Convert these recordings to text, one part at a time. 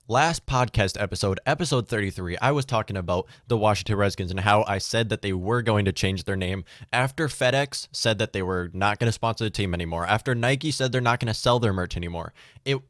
Last podcast episode, episode 33, I was talking about the Washington Redskins and how I said that they were going to change their name after FedEx said that they were not going to sponsor the team anymore, after Nike said they're not going to sell their merch anymore.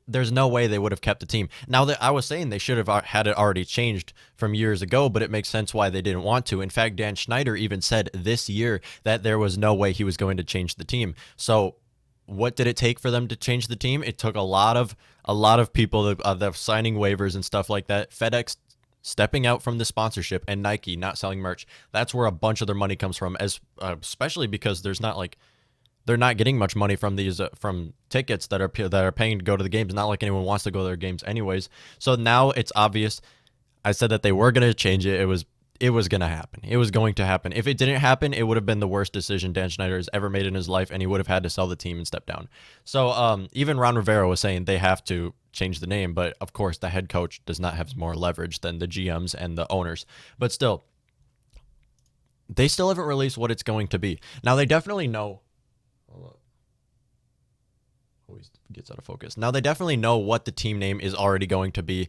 There's no way they would have kept the team. Now, that I was saying they should have had it already changed from years ago, but it makes sense why they didn't want to. In fact, Dan Schneider even said this year that there was no way he was going to change the team. So what did it take for them to change the team? It took a lot of people that signing waivers and stuff like that. FedEx stepping out from the sponsorship and Nike not selling merch. That's where a bunch of their money comes from, especially because they're not getting much money from these from tickets that are paying to go to the games. Not like anyone wants to go to their games anyways. So now it's obvious. I said that they were going to change it. It was going to happen. It was going to happen. If it didn't happen, it would have been the worst decision Dan Schneider has ever made in his life, and he would have had to sell the team and step down. So even Ron Rivera was saying they have to change the name, but of course the head coach does not have more leverage than the GMs and the owners. But still, they still haven't released what it's going to be. Now they definitely know. Always gets out of focus. Now they definitely know what the team name is already going to be.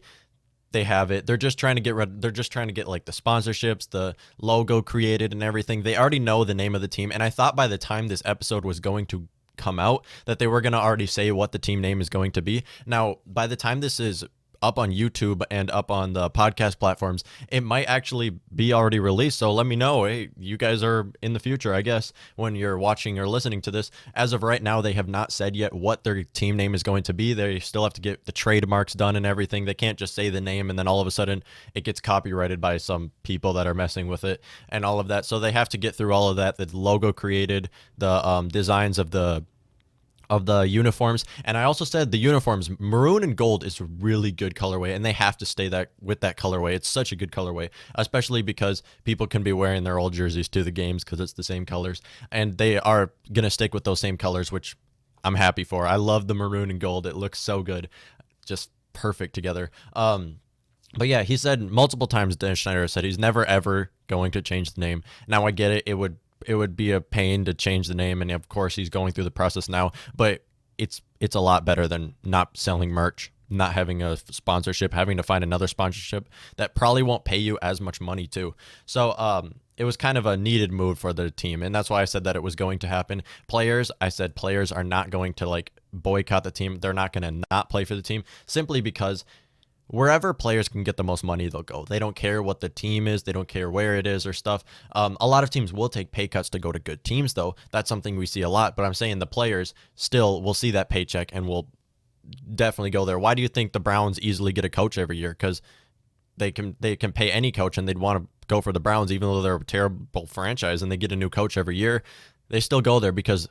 They have it. They're just trying to get like the sponsorships, the logo created and everything. They already know the name of the team. And I thought by the time this episode was going to come out that they were going to already say what the team name is going to be. Now, by the time this is up on YouTube and up on the podcast platforms, it might actually be already released. So let me know. Hey, you guys are in the future, I guess, when you're watching or listening to this. As of right now, they have not said yet what their team name is going to be. They still have to get the trademarks done and everything. They can't just say the name and then all of a sudden it gets copyrighted by some people that are messing with it and all of that. So they have to get through all of that. The logo created, the designs of the uniforms. And I also said the uniforms, maroon and gold is a really good colorway, and they have to stay with that colorway. It's such a good colorway, especially because people can be wearing their old jerseys to the games because it's the same colors, and they are going to stick with those same colors, which I'm happy for. I love the maroon and gold. It looks so good. Just perfect together. But yeah, he said multiple times, Dan Schneider said he's never ever going to change the name. Now I get it. It would be a pain to change the name, and of course he's going through the process now, but it's a lot better than not selling merch, not having a sponsorship, having to find another sponsorship that probably won't pay you as much money too. So it was kind of a needed move for the team, and that's why I said that it was going to happen. I said players are not going to like boycott the team. They're not going to not play for the team simply because wherever players can get the most money, they'll go. They don't care what the team is. They don't care where it is or stuff. A lot of teams will take pay cuts to go to good teams, though. That's something we see a lot. But I'm saying the players still will see that paycheck and will definitely go there. Why do you think the Browns easily get a coach every year? Because they can pay any coach, and they'd want to go for the Browns, even though they're a terrible franchise and they get a new coach every year. They still go there because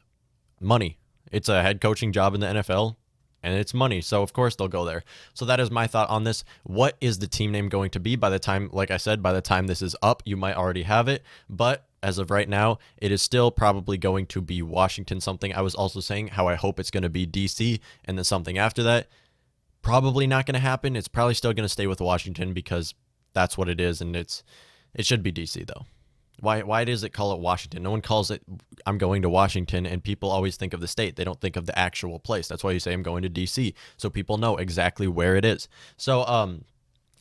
money. It's a head coaching job in the NFL. And it's money, so of course they'll go there. So that is my thought on this. What is the team name going to be by the time, like I said, by the time this is up, you might already have it. But as of right now, it is still probably going to be Washington something. I was also saying how I hope it's going to be DC and then something after that. Probably not going to happen. It's probably still going to stay with Washington because that's what it is, and it should be DC though. Why does it call it Washington? No one calls it I'm going to Washington, and people always think of the state. They don't think of the actual place. That's why you say I'm going to DC, so people know exactly where it is. So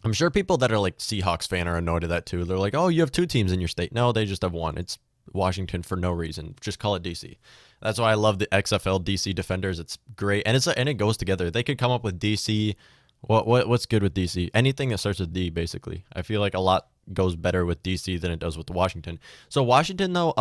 I'm sure people that are like Seahawks fan are annoyed at that too. They're like, oh, you have two teams in your state. No, they just have one. It's Washington for no reason. Just call it DC. That's why I love the XFL DC Defenders. It's great, and it goes together. They could come up with DC. What's good with DC? Anything that starts with D, basically. I feel like a lot goes better with DC than it does with Washington. So Washington though,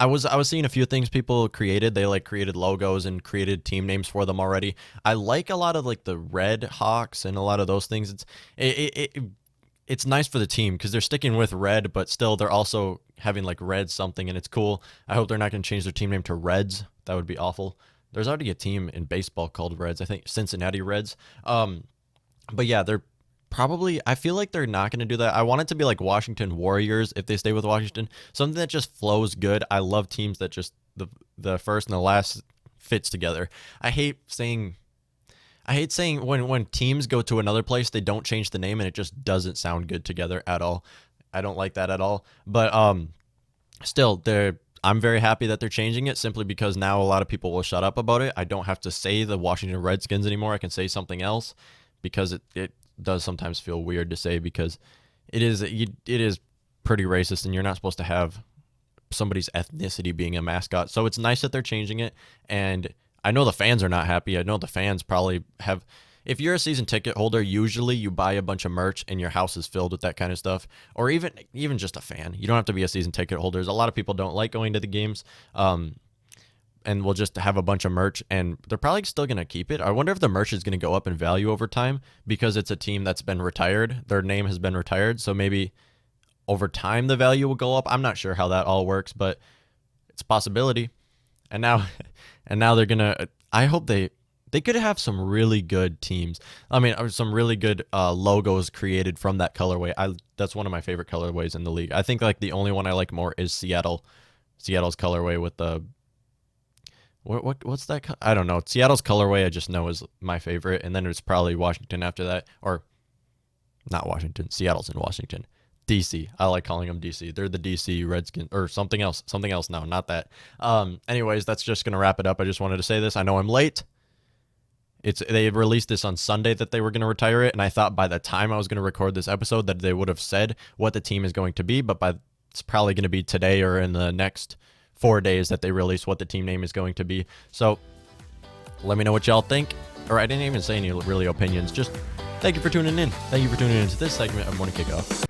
I was seeing a few things people created. They like created logos and created team names for them already. I like a lot of like the Red Hawks and a lot of those things. It's nice for the team because they're sticking with red, but still they're also having like red something, and it's cool. I hope they're not going to change their team name to Reds. That would be awful. There's already a team in baseball called Reds. I think Cincinnati Reds. But yeah, they're probably, I feel like they're not going to do that. I want it to be like Washington Warriors if they stay with Washington. Something that just flows good. I love teams that just the first and the last fits together. I hate saying when teams go to another place, they don't change the name and it just doesn't sound good together at all. I don't like that at all. But still, I'm very happy that they're changing it simply because now a lot of people will shut up about it. I don't have to say the Washington Redskins anymore. I can say something else because it does sometimes feel weird to say because it is pretty racist, and you're not supposed to have somebody's ethnicity being a mascot. So it's nice that they're changing it, and I know the fans are not happy. I know the fans probably have. If you're a season ticket holder, usually you buy a bunch of merch and your house is filled with that kind of stuff, or even just a fan. You don't have to be a season ticket holder. A lot of people don't like going to the games, and will just have a bunch of merch, and they're probably still going to keep it. I wonder if the merch is going to go up in value over time because it's a team that's been retired. Their name has been retired, so maybe over time the value will go up. I'm not sure how that all works, but it's a possibility. And now they're gonna. I hope they could have some really good teams. I mean, some really good logos created from that colorway. That's one of my favorite colorways in the league. I think like the only one I like more is Seattle's colorway with the what's that? I don't know. Seattle's colorway I just know is my favorite, and then it's probably Washington after that, or not Washington. Seattle's in Washington. DC. I like calling them DC. They're the DC Redskins or something else. Something else. No, not that. Anyways, that's just going to wrap it up. I just wanted to say this. I know I'm late. They released this on Sunday that they were going to retire it, and I thought by the time I was going to record this episode that they would have said what the team is going to be, but it's probably going to be today or in the next 4 days that they release what the team name is going to be. So let me know what y'all think. Or I didn't even say any really opinions. Just thank you for tuning in. Thank you for tuning into this segment of Morning Kickoff.